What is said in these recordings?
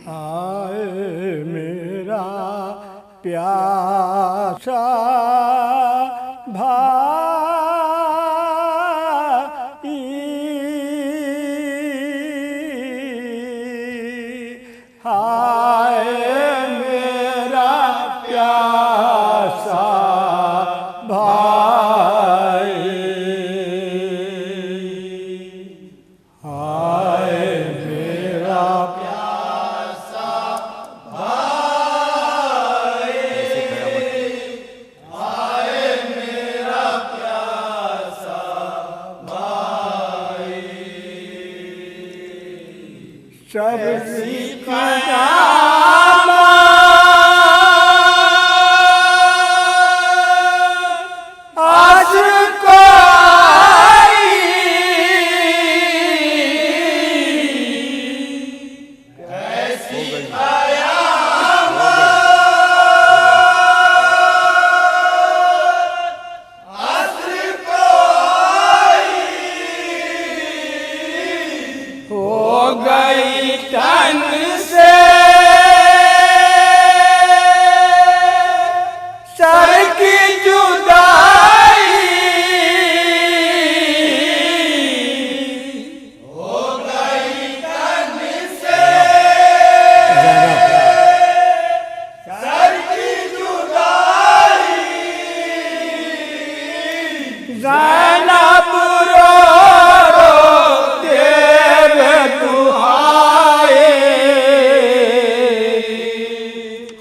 आए मेरा प्यासा भाई, हाय मेरा प्यासा भाई, हाय मेरा प्यासा भाई, हाय मेरा प्यासा भाई, सब सिखाया आज कोई कैसी हो गई तन से सर की जुदाई, हो गई तन से सर की जुदाई, ज़ैनब रो रो तेरे दुहाए,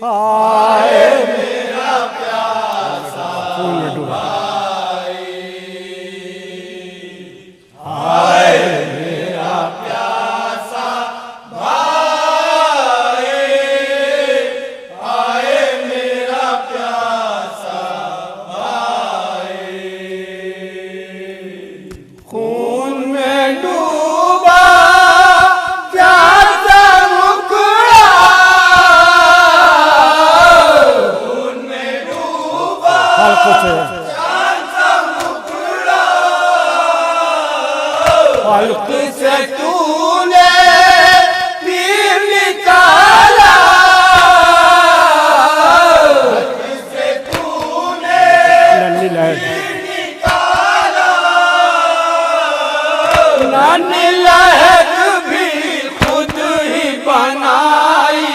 हाय मेरा प्यासा भाई, हाय मेरा प्यासा भाई, हाय मेरा प्यासा भाई, खून में डूबा प्यासा मुखड़ा, खून में डूबा प्यासा मुखड़ा, हल्क से तूने तीर निकाला, हल्क से तूने तीर निकाला, नानी लहर भी खुद ही बनाई,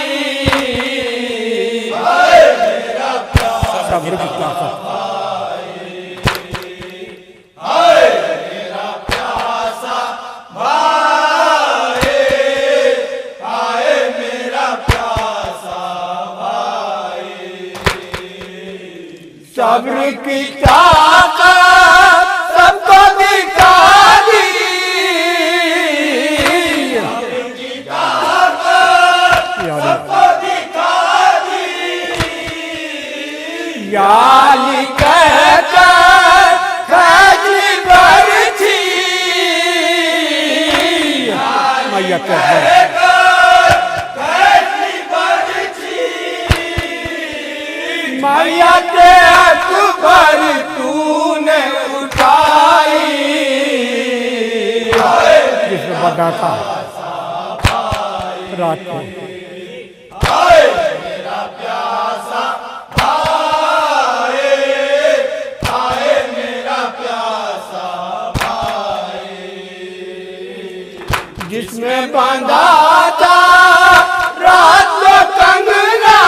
हाय मेरा प्यासा भाई, हाय मेरा प्यासा भाई, हाय मेरा प्यासा भाई, सब्र की ताकत सबको दिखा दी, सब्र की ताकत सबको दिखा दी, याली कहकर खजली बरछी, मैया कहकर खजली बरछी, मैया के अकबर तूने उठाई, जिसमें बड़ा था रात को, हाय मेरा प्यासा भाई, हाय मेरा प्यासा भाई, जिसमें बांधा था रात को कंगना,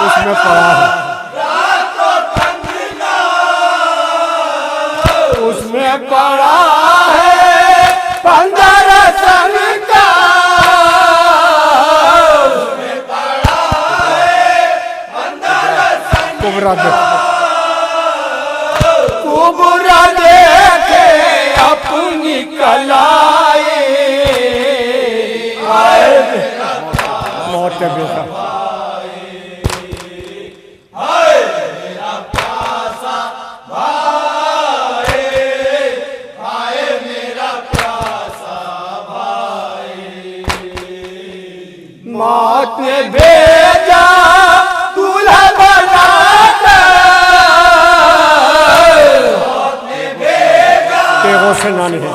उसमें पड़ा है रात को कंगना, उसमें पड़ा है 15 संग का, उसमें पड़ा है 15 संग का, कुबरा देखे अपनी कलाई, हाय मेरा मौत के बेटा, हाय मेरा प्यासा भाई, हाय मेरा प्यासा भाई, मौत ने भेजा दूल्हा बनाकर, मौत ने भेजा से नानी है।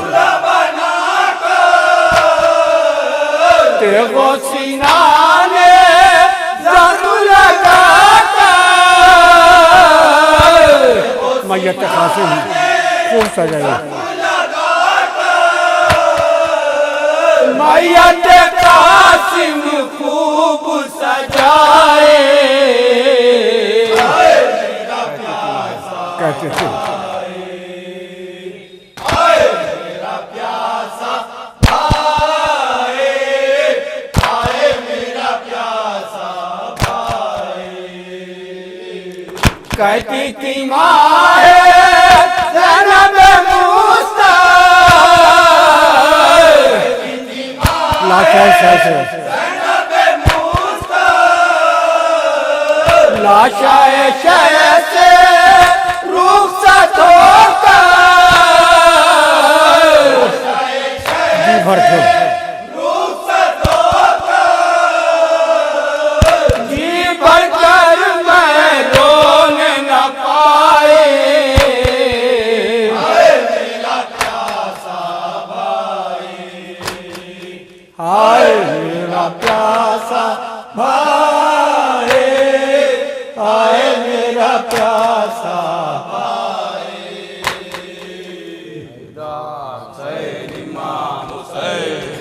तेगो सीना ने जरूर लगाता मैयत कासिम खूब सजाई मैयत कासिम खूब सजाए कहते थे कहती थी माए ज़ैनब मुस्ता लाचार से लाशाए से रुखसत होता जी भर के जी भर कर मैं रोन न पाए हाय मेरा प्यासा भाई हाय मेरा प्यासा भाई इमाम हुसैन